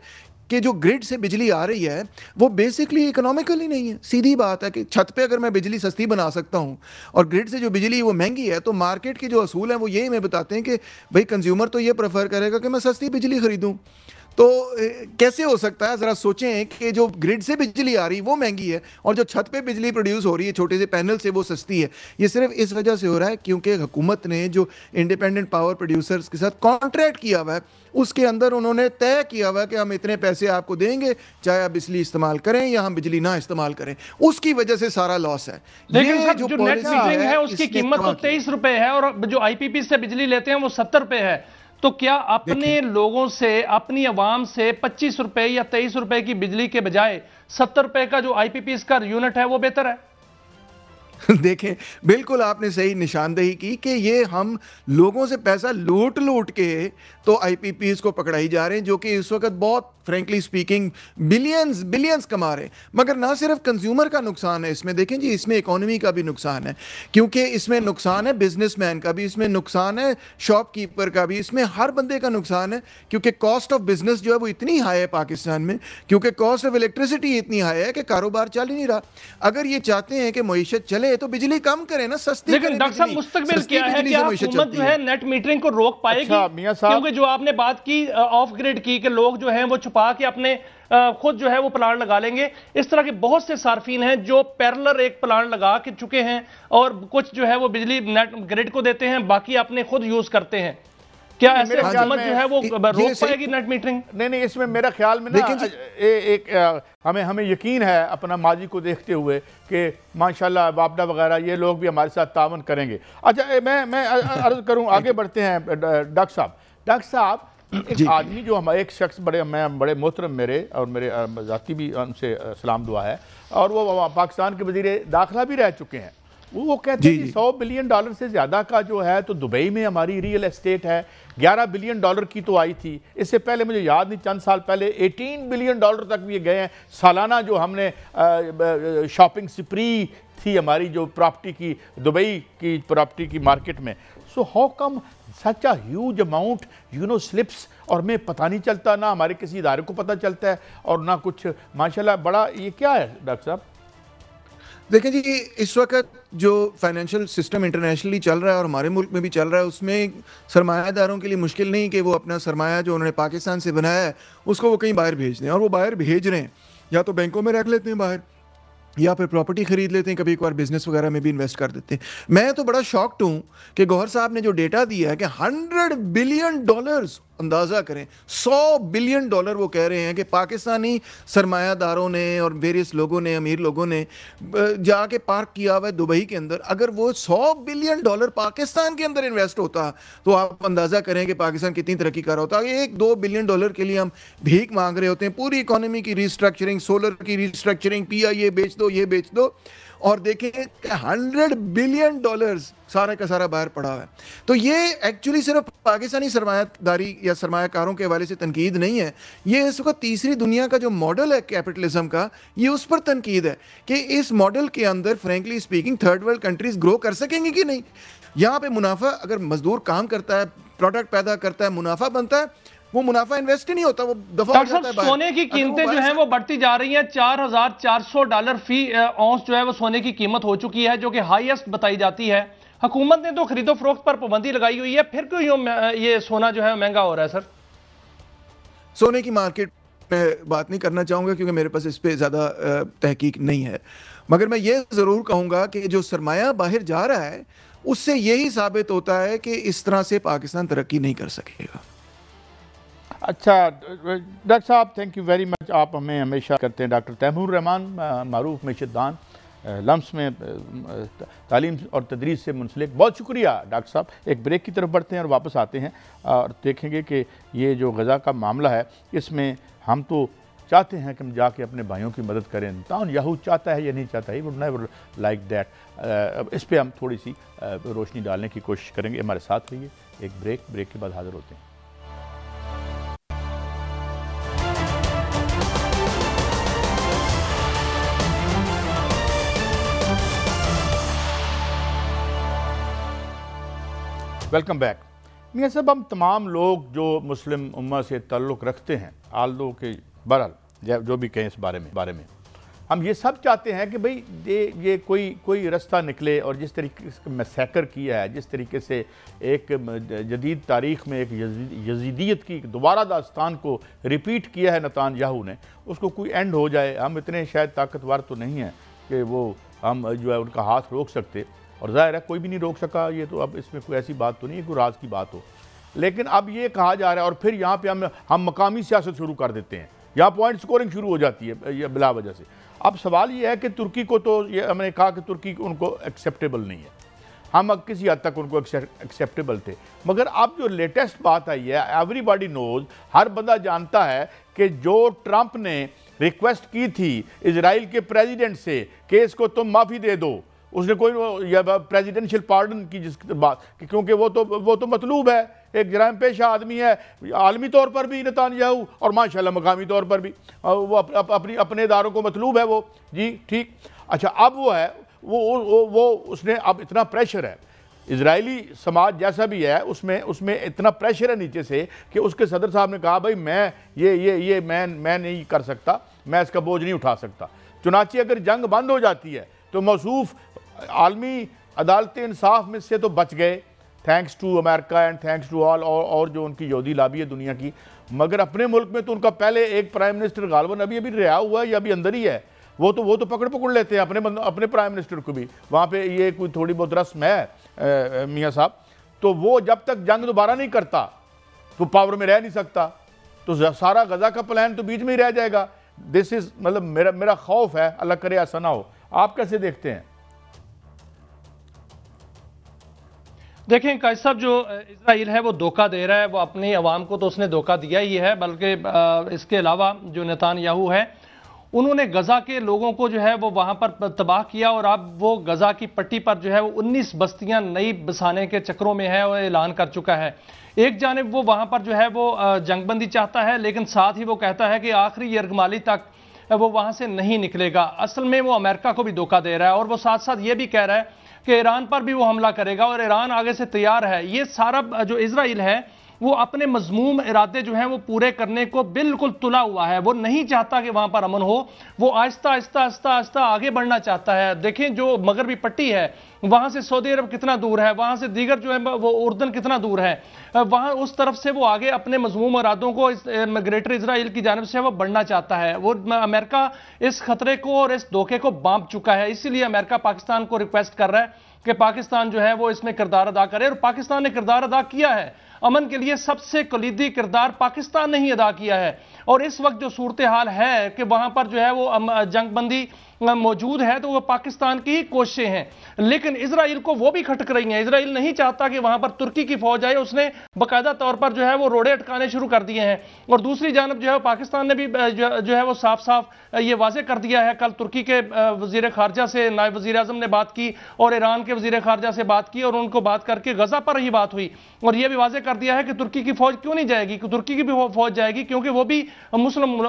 [SPEAKER 3] कि जो ग्रिड से बिजली आ रही है वो बेसिकली इकोनॉमिकल ही नहीं है। सीधी बात है कि छत पे अगर मैं बिजली सस्ती बना सकता हूं और ग्रिड से जो बिजली वो महंगी है, तो मार्केट के जो असूल हैं वो यही हमें बताते हैं कि भाई कंज्यूमर तो ये प्रेफर करेगा कि मैं सस्ती बिजली खरीदूं। तो कैसे हो सकता है? ज़रा सोचें कि जो ग्रिड से बिजली आ रही वो महंगी है और जो छत पे बिजली प्रोड्यूस हो रही है छोटे से पैनल से वो सस्ती है। ये सिर्फ इस वजह से हो रहा है क्योंकि हुकूमत ने जो इंडिपेंडेंट पावर प्रोड्यूसर्स के साथ कॉन्ट्रैक्ट किया हुआ है उसके अंदर उन्होंने तय किया हुआ है कि हम इतने पैसे आपको देंगे चाहे आप बिजली इस्तेमाल करें या हम बिजली ना इस्तेमाल करें। उसकी वजह से सारा लॉस है।
[SPEAKER 2] लेकिन सर जो नेट मीटरिंग है उसकी कीमत तो 23 रुपए है और जो आईपीपी से बिजली लेते हैं वो 70 रुपए है। तो क्या अपने लोगों से, अपनी आवाम से 25 रुपए या 23 रुपए की बिजली के बजाय 70 रुपए का जो आईपीपी का यूनिट है वो बेहतर है?
[SPEAKER 3] देखें, बिल्कुल आपने सही निशानदेही की कि ये हम लोगों से पैसा लूट लूट के तो आईपीपीज को पकड़ाई जा रहे हैं जो कि इस वक्त बहुत फ्रेंकली स्पीकिंग बिलियंस कमा रहे हैं। मगर ना सिर्फ कंज्यूमर का नुकसान है इसमें, देखें जी इसमें इकोनॉमी का भी नुकसान है क्योंकि इसमें नुकसान है बिजनेसमैन का भी, इसमें नुकसान है शॉपकीपर का भी, इसमें हर बंदे का नुकसान है क्योंकि कॉस्ट ऑफ बिजनेस जो है वो इतनी हाई है पाकिस्तान में, क्योंकि कॉस्ट ऑफ इलेक्ट्रिसिटी इतनी हाई है कि कारोबार चल ही नहीं रहा। अगर ये चाहते हैं कि मईशत चले तो बिजली कम करें ना, सस्ती करें।
[SPEAKER 2] लेकिन डॉक्टर साहब मुस्तकबिल क्या है कि हुकूमत जो है नेट मीटरिंग को रोक पाएगी? क्योंकि जो आपने बात की ऑफ ग्रिड की कि लोग जो हैं वो छुपा के अपने खुद जो है वो प्लांट लगा लेंगे, इस तरह के बहुत से सार्फिन हैं जो पैरेलल एक प्लांट लगा के चुके हैं और कुछ जो है वो बिजली नेट ग्रिड को देते हैं, बाकी अपने खुद यूज करते हैं। क्या ऐसे हुकूमत जो है वो रोक पाएगी नेट मीटरिंग?
[SPEAKER 1] नहीं, इसमें मेरा ख्याल में ना हमें यकीन है अपना माजी को देखते हुए कि माशाल्लाह वापडा वगैरह ये लोग भी हमारे साथ तावन करेंगे। अच्छा, मैं अर्ज करूं, आगे बढ़ते हैं डॉक्टर साहब एक आदमी जो हमारे एक शख्स बड़े मोहतरम मेरे और मेरे ज़ाती भी उनसे सलाम दुआ है और वो पाकिस्तान के वज़ीर दाखिला भी रह चुके हैं। वो कहते हैं कि $100 बिलियन से ज़्यादा का जो है तो दुबई में हमारी रियल एस्टेट है, $11 बिलियन की तो आई थी। इससे पहले मुझे याद नहीं, चंद साल पहले $18 बिलियन तक भी गए हैं सालाना जो हमने शॉपिंग स्प्री थी हमारी जो प्रॉपर्टी की, दुबई की प्रॉपर्टी की मार्केट में। So how come such a huge amount slips और हमें पता नहीं चलता, ना हमारे किसी इदारे को पता चलता है और ना कुछ। माशाल्लाह बड़ा ये क्या है डॉक्टर साहब?
[SPEAKER 3] देखें जी, इस वक्त जो फाइनेंशियल सिस्टम इंटरनेशनली चल रहा है और हमारे मुल्क में भी चल रहा है, उसमें सरमायादारों के लिए मुश्किल नहीं कि वो अपना सरमाया जो उन्होंने पाकिस्तान से बनाया है उसको वो कहीं बाहर भेज दें, और वो बाहर भेज रहे हैं या तो बैंकों में रख लेते हैं बाहर, या फिर प्रॉपर्टी खरीद लेते हैं, कभी एक बार बिजनेस वगैरह में भी इन्वेस्ट कर देते हैं। मैं तो बड़ा शॉक्ड हूं कि गौहर साहब ने जो डेटा दिया है कि $100 बिलियन, अंदाजा करें, $100 बिलियन वो कह रहे हैं कि पाकिस्तानी सरमायादारों ने और वेरियस लोगों ने, अमीर लोगों ने जाके पार्क किया हुआ है दुबई के अंदर। अगर वो $100 बिलियन पाकिस्तान के अंदर इन्वेस्ट होता तो आप अंदाजा करें कि पाकिस्तान कितनी तरक्की कर रहा होता। $1-2 बिलियन के लिए हम भीख मांग रहे होते हैं, पूरी इकोनॉमी की रिस्ट्रक्चरिंग, सोलर की रिस्ट्रक्चरिंग, PIA बेच दो, ये बेच दो, और देखें $100 बिलियन सारा का सारा बाहर पड़ा हुआ है। तो ये एक्चुअली सिर्फ पाकिस्तानी सरमायादारी या सरमायाकारों के हवाले से तनकीद नहीं है, ये इस वक्त तीसरी दुनिया का जो मॉडल है कैपिटलिज्म का, ये उस पर तनकीद है कि इस मॉडल के अंदर frankly speaking third world countries grow कर सकेंगी कि नहीं। यहाँ पे मुनाफा, अगर मजदूर काम करता है, प्रोडक्ट पैदा करता है, मुनाफा बनता है, वो मुनाफा इन्वेस्ट ही नहीं होता, वो दफा हो जाता है बाहर।
[SPEAKER 2] सोने की कीमतें जो हैं वो बढ़ती जा रही हैं। $4,400 फी औंस जो है वो सोने की कीमत हो चुकी है, जो कि हाईएस्ट बताई जाती है। हुकूमत ने तो खरीदो फरोख्त पर पाबंदी लगाई हुई है, फिर क्यों ये सोना जो है महंगा हो रहा है सर?
[SPEAKER 3] सोने की मार्केट में बात नहीं करना चाहूंगा क्योंकि मेरे पास इस पे ज्यादा तहकीक नहीं है, मगर मैं ये जरूर कहूंगा कि जो सरमाया बाहर जा रहा है उससे यही साबित होता है कि इस तरह से पाकिस्तान तरक्की नहीं कर सकेगा।
[SPEAKER 1] अच्छा डॉक्टर साहब, थैंक यू वेरी मच। आप हमें हमेशा करते हैं। डॉक्टर तैमूर रहमान, मारूफ मैशदान, लम्स में तालीम और तदरीस से मुंसलिक, बहुत शुक्रिया डॉक्टर साहब। एक ब्रेक की तरफ बढ़ते हैं और वापस आते हैं और देखेंगे कि ये जो गज़ा का मामला है, इसमें हम तो चाहते हैं कि हम जाके अपने भाइयों की मदद करें, नेतन्याहू चाहता है या नहीं चाहता, he would never like that. इस पर हम थोड़ी सी रोशनी डालने की कोशिश करेंगे। हमारे साथ रहिए। एक ब्रेक के बाद हाजिर होते हैं। Welcome back. मियाँ साहब, हम तमाम लोग जो मुस्लिम उम्मा से ताल्लुक़ रखते हैं, आल्दो के बहरहाल जो भी कहें इस बारे में हम ये सब चाहते हैं कि भाई ये कोई रास्ता निकले। और जिस तरीके से मैसेकर किया है, जिस तरीके से एक जदीद तारीख़ में एक यजीदियत की दोबारा दास्तान को रिपीट किया है नेतन्याहू ने, उसको कोई एंड हो जाए। हम इतने शायद ताकतवर तो नहीं हैं कि वो हम जो है उनका हाथ रोक सकते, और ज़ाहिर है कोई भी नहीं रोक सका। ये तो अब इसमें कोई ऐसी बात तो नहीं है, कोई राज की बात हो। लेकिन अब ये कहा जा रहा है, और फिर यहाँ पे हम मकामी सियासत शुरू कर देते हैं, यहाँ पॉइंट स्कोरिंग शुरू हो जाती है ये बिला वजह से। अब सवाल ये है कि तुर्की को तो ये हमने कहा कि तुर्की उनको एक्सेप्टेबल नहीं है, हम किसी हद तक उनको एक्सेप्टेबल थे। मगर अब जो लेटेस्ट बात आई है, एवरीबॉडी नोज, हर बंदा जानता है कि जो ट्रंप ने रिक्वेस्ट की थी इजराइल के प्रेसिडेंट से कि इसको तुम माफ़ी दे दो, उसने कोई प्रेसिडेंशियल पार्डन की जिस बात, क्योंकि वो तो मतलूब है, एक जराइम पेशा आदमी है आलमी तौर पर भी नेतन्याहू, और माशाल्लाह मकामी तौर पर भी वो अपने इदारों को मतलूब है वो जी, ठीक। अच्छा, अब वो है वो उसने, अब इतना प्रेशर है, इजरायली समाज जैसा भी है उसमें इतना प्रेशर है नीचे से कि उसके सदर साहब ने कहा भाई मैं नहीं कर सकता, मैं इसका बोझ नहीं उठा सकता। चुनांचे अगर जंग बंद हो जाती है तो मौसूफ आलमी अदालत इंसाफ में से तो बच गए, thanks to America and thanks to all, और जो उनकी यहूदी लाबी है दुनिया की। मगर अपने मुल्क में तो उनका पहले एक प्राइम मिनिस्टर गालबन अभी रिहा हुआ है या अभी अंदर ही है, वो तो पकड़ लेते हैं अपने प्राइम मिनिस्टर को भी। वहाँ पे ये कोई थोड़ी बहुत रस्म है मियाँ साहब। तो वो जब तक जंग दोबारा नहीं करता तो पावर में रह नहीं सकता, तो सारा गजा का प्लान तो बीच में ही रह जाएगा। दिस इज मतलब मेरा खौफ है, अल्लाह करे ऐसा ना हो। आप कैसे देखते हैं?
[SPEAKER 2] देखें कायद साहब, जो इजराइल है वो धोखा दे रहा है, वो अपनी अवाम को तो उसने धोखा दिया ही है, बल्कि इसके अलावा जो नेतन्याहू है उन्होंने गजा के लोगों को जो है वो वहां पर तबाह किया, और अब वो गजा की पट्टी पर जो है वो 19 बस्तियां नई बसाने के चक्रों में है और ऐलान कर चुका है। एक जानिब वो वहां पर जो है वो जंगबंदी चाहता है, लेकिन साथ ही वो कहता है कि आखिरी यरगमाली तक वो वहां से नहीं निकलेगा। असल में वो अमेरिका को भी धोखा दे रहा है, और वो साथ साथ ये भी कह रहा है कि ईरान पर भी वो हमला करेगा, और ईरान आगे से तैयार है। ये सारा जो इजराइल है वो अपने मजमूम इरादे जो हैं वो पूरे करने को बिल्कुल तुला हुआ है। वो नहीं चाहता कि वहां पर अमन हो, वो आहिस्ता आहिस्ता आहिस्ता आहिस्ता आगे बढ़ना चाहता है। देखें जो मगरबी पट्टी है, वहां से सऊदी अरब कितना दूर है, वहां से दीगर जो है वो उर्दन कितना दूर है, वहां उस तरफ से वो आगे अपने मजमूम इरादों को ग्रेटर इजराइल की जानिब से वो बढ़ना चाहता है। वो अमेरिका इस खतरे को और इस धोखे को बांध चुका है, इसीलिए अमेरिका पाकिस्तान को रिक्वेस्ट कर रहा है कि पाकिस्तान जो है वो इसमें किरदार अदा करे, और पाकिस्तान ने किरदार अदा किया है। अमन के लिए सबसे कलीदी किरदार पाकिस्तान ने ही अदा किया है। और इस वक्त जो सूरत हाल है कि वहां पर जो है वो जंगबंदी मौजूद है, तो वो पाकिस्तान की ही कोशिशें हैं, लेकिन इसराइल को वो भी खटक रही हैं। इसराइल नहीं चाहता कि वहां पर तुर्की की फौज आए, उसने बाकायदा तौर पर जो है वो रोड़े अटकाने शुरू कर दिए हैं। और दूसरी जानब जो है पाकिस्तान ने भी जो है वो साफ साफ ये वाजे कर दिया है। कल तुर्की के वजीर खारजा से नायब वजीर आजम ने बात की और ईरान के वजीर खारजा से बात की, और उनको बात करके गजा पर ही बात हुई, और यह भी वाजे कर दिया है कि तुर्की की फौज क्यों नहीं जाएगी, कि तुर्की की भी फौज जाएगी, क्योंकि वो भी मुस्लिम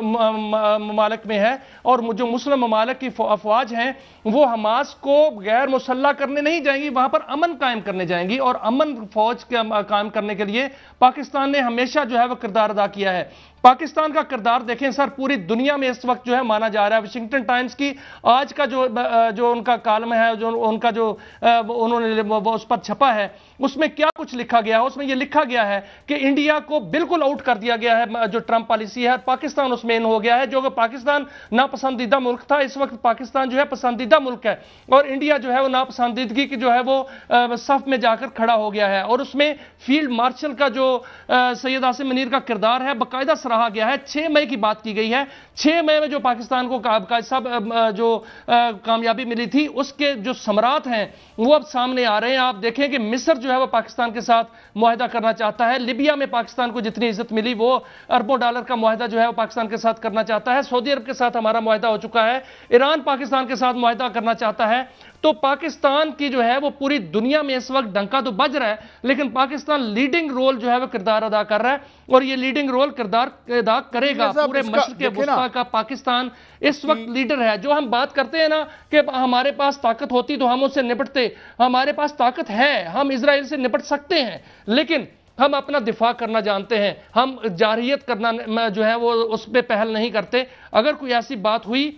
[SPEAKER 2] ममालिक में है, और जो मुस्लिम ममालिक की अफवाज हैं वो हमास को गैर मुसल्ला करने नहीं जाएंगी, वहां पर अमन कायम करने जाएंगी। और अमन फौज कायम करने के लिए पाकिस्तान ने हमेशा जो है वो किरदार अदा किया है। पाकिस्तान का किरदार देखें सर, पूरी दुनिया में इस वक्त जो है माना जा रहा है। वाशिंगटन टाइम्स की आज का जो उनका कालम है, जो उनका जो उन्होंने उस पर छपा है, उसमें क्या कुछ लिखा गया है? उसमें यह लिखा गया है कि इंडिया को बिल्कुल आउट कर दिया गया है, जो ट्रंप पॉलिसी है, पाकिस्तान उसमें इन हो गया है। जो कि पाकिस्तान नापसंदीदा मुल्क था, इस वक्त पाकिस्तान जो है पसंदीदा मुल्क है, और इंडिया जो है वो नापसंदीदगी की जो है वो सफ में जाकर खड़ा हो गया है। और उसमें फील्ड मार्शल का जो सैयद आसिम मुनीर का किरदार है बाकायदा सराहा गया है। 6 मई की बात की गई है, 6 मई में जो पाकिस्तान को सब जो कामयाबी मिली थी, उसके जो समरात हैं वो अब सामने आ रहे हैं। आप देखें कि मिस्र जो है वो पाकिस्तान के साथ मुआहदा करना चाहता है, लिबिया में पाकिस्तान को जितनी इज्जत मिली वो अरबों डॉलर का मुआहदा जो है वो पाकिस्तान के साथ करना चाहता है। सऊदी अरब के साथ हमारा मुआहदा हो चुका है, ईरान पाकिस्तान के साथ मुआहदा करना चाहता है। तो पाकिस्तान की जो है वो पूरी दुनिया में इस वक्त डंका तो बज रहा है, लेकिन पाकिस्तान लीडिंग रोल जो है वो किरदार अदा कर रहा है, और ये लीडिंग रोल किरदार अदा करेगा। पूरे मशरिक़ वस्ता का पाकिस्तान इस वक्त लीडर है। जो हम बात करते हैं ना कि हमारे पास ताकत होती तो हम उससे निपटते, हमारे पास ताकत है, हम इजराइल से निपट सकते हैं, लेकिन हम अपना दिफा करना जानते हैं। हम जारहियत करना जो है वो उस पर पहल नहीं करते। अगर कोई ऐसी बात हुई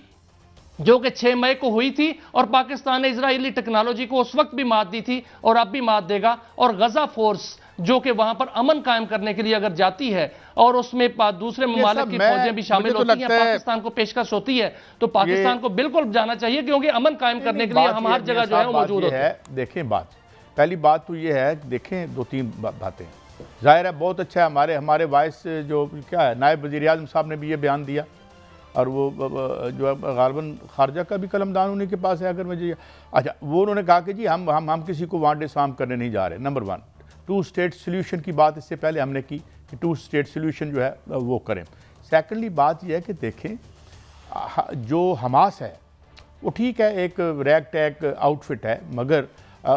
[SPEAKER 2] जो कि 6 मई को हुई थी, और पाकिस्तान ने इजरायली टेक्नोलॉजी को उस वक्त भी मात दी थी और अब भी मात देगा, और गजा फोर्स जो कि वहां पर अमन कायम करने के लिए अगर जाती है और उसमें दूसरे ममालिक की फौजें भी शामिल होती हैं, पाकिस्तान को पेशकश होती है, तो पाकिस्तान को बिल्कुल जाना चाहिए, क्योंकि अमन कायम करने के लिए हम हर जगह जो है मौजूद होते हैं।
[SPEAKER 1] देखें बात, पहली बात तो ये है, देखें 2-3 बातें। जाहिर है बहुत अच्छा है, हमारे वाइस जो क्या है नायब वज़ीर आज़म साहब ने भी ये बयान दिया, और वो जो गालिबन खारजा का भी कलमदान उन्हीं के पास है। अगर मुझे अच्छा, वो उन्होंने कहा कि जी हम किसी को वहाँ डिसआर्म करने नहीं जा रहे। नंबर 1, 2 स्टेट सोल्यूशन की बात इससे पहले हमने की कि 2 स्टेट सोल्यूशन जो है वो करें। सेकेंडली बात यह है कि देखें जो हमास है वो ठीक है, एक रैग टैग आउटफिट है, मगर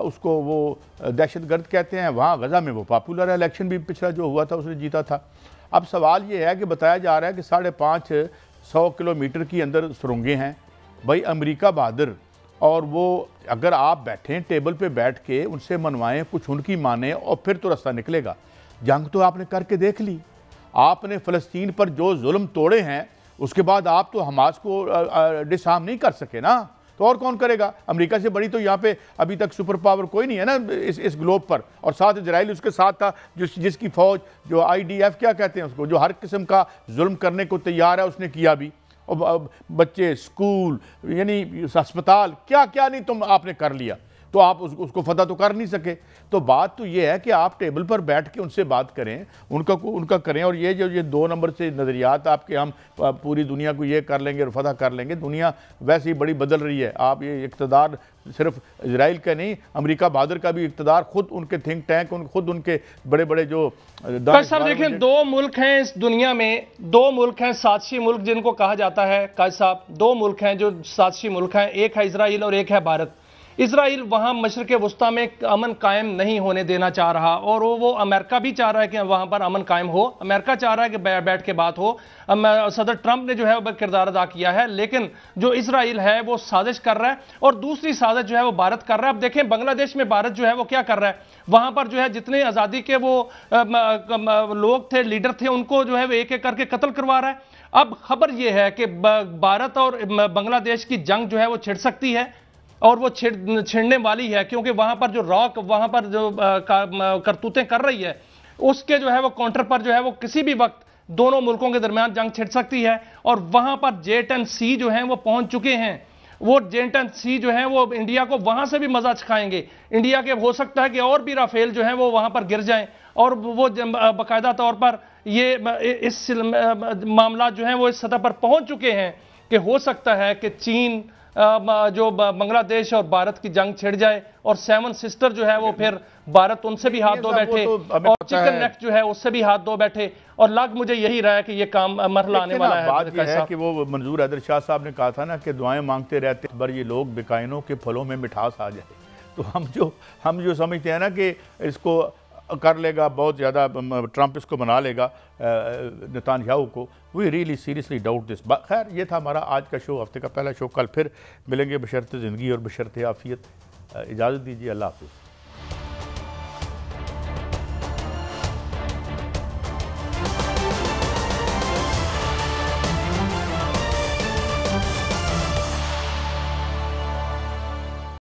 [SPEAKER 1] उसको वो दहशतगर्द कहते हैं। वहाँ गजा में वो पॉपुलर है, इलेक्शन भी पिछला जो हुआ था उसने जीता था। अब सवाल ये है कि बताया जा रहा है कि 550 किलोमीटर की अंदर सुरंगें हैं। भाई अमेरिका बहादुर, और वो अगर आप बैठें टेबल पे बैठ के उनसे मनवाएं, कुछ उनकी माने, और फिर तो रास्ता निकलेगा। जंग तो आपने करके देख ली, आपने फ़लस्तीन पर जो जुल्म तोड़े हैं, उसके बाद आप तो हमास को डिसआर्म नहीं कर सके ना, तो और कौन करेगा? अमेरिका से बड़ी तो यहाँ पे अभी तक सुपर पावर कोई नहीं है ना इस ग्लोब पर। और साथ इजराइल उसके साथ था, जिसकी फौज जो IDF क्या कहते हैं उसको, जो हर किस्म का जुल्म करने को तैयार है, उसने किया भी। और बच्चे स्कूल यानी अस्पताल क्या क्या नहीं तुम आपने कर लिया, तो आप उसको फतह तो कर नहीं सके। तो बात तो ये है कि आप टेबल पर बैठ के उनसे बात करें, उनका करें। और ये 2 नंबर से नज़रियात आपके, हम पूरी दुनिया को ये कर लेंगे और फतह कर लेंगे, दुनिया वैसे ही बड़ी बदल रही है। आप ये इक़्तिदार सिर्फ इजराइल का नहीं, अमेरिका बहादुर का भी इक़्तिदार, खुद उनके थिंक टैंक, खुद उनके बड़े बड़े जो
[SPEAKER 2] साहब देखें, 2 मुल्क हैं इस दुनिया में, 2 मुल्क हैं साजिशी मुल्क जिनको कहा जाता है। काज साहब 2 मुल्क हैं जो साजिशी मुल्क हैं, एक है इजराइल और एक है भारत। इसराइल वहां मशरक़ वस्ता में अमन कायम नहीं होने देना चाह रहा, और वो अमेरिका भी चाह रहा है कि वहां पर अमन कायम हो। अमेरिका चाह रहा है कि बैठ के बात हो। सदर ट्रंप ने जो है वो किरदार अदा किया है, लेकिन जो इसराइल है वो साजिश कर रहा है, और दूसरी साजिश जो है वो भारत कर रहा है। अब देखें बांग्लादेश में भारत जो है वो क्या कर रहा है, वहां पर जो है जितने आज़ादी के वो लोग थे, लीडर थे, उनको जो है वो एक एक करके कत्ल करवा रहा है। अब खबर यह है कि भारत और बांग्लादेश की जंग जो है वो छिड़ सकती है, और वो छिड़ने वाली है, क्योंकि वहां पर जो रॉक वहां पर जो करतूतें कर रही है, उसके जो है वो काउंटर पर जो है वो किसी भी वक्त दोनों मुल्कों के दरमियान जंग छिड़ सकती है। और वहां पर जेट एंड सी जो हैं वो पहुंच चुके हैं। वो जेट एंड सी जो हैं वो इंडिया को वहां से भी मजा चखाएंगे। इंडिया के हो सकता है कि और भी राफेल जो हैं वो वहां पर गिर जाएं, और वो बाकायदा तौर पर ये इस मामला जो है वो इस सतह पर पहुंच चुके हैं कि हो सकता है कि चीन जो बांग्लादेश और भारत की जंग छिड़ जाए, और सेवन सिस्टर जो है वो फिर भारत उनसे भी हाथ धो बैठे, और चिकन नेक जो है उससे भी हाथ धो बैठे, और लग मुझे यही रहा है कि ये काम मरहला आने वाला है।
[SPEAKER 1] बात यह है कि वो मंजूर हैदर शाह साहब ने कहा था ना कि दुआएं मांगते रहते पर ये लोग बेकायनों के फलों में मिठास आ जाए। तो हम जो समझते हैं ना कि इसको कर लेगा, बहुत ज़्यादा ट्रंप इसको बना लेगा नेतन्याहू को, we really seriously doubt this. खैर, ये था हमारा आज का शो, हफ्ते का पहला शो। कल फिर मिलेंगे बशर्ते ज़िंदगी और बशर्ते आफियत। इजाज़त दीजिए, अल्लाह हाफ़िज़।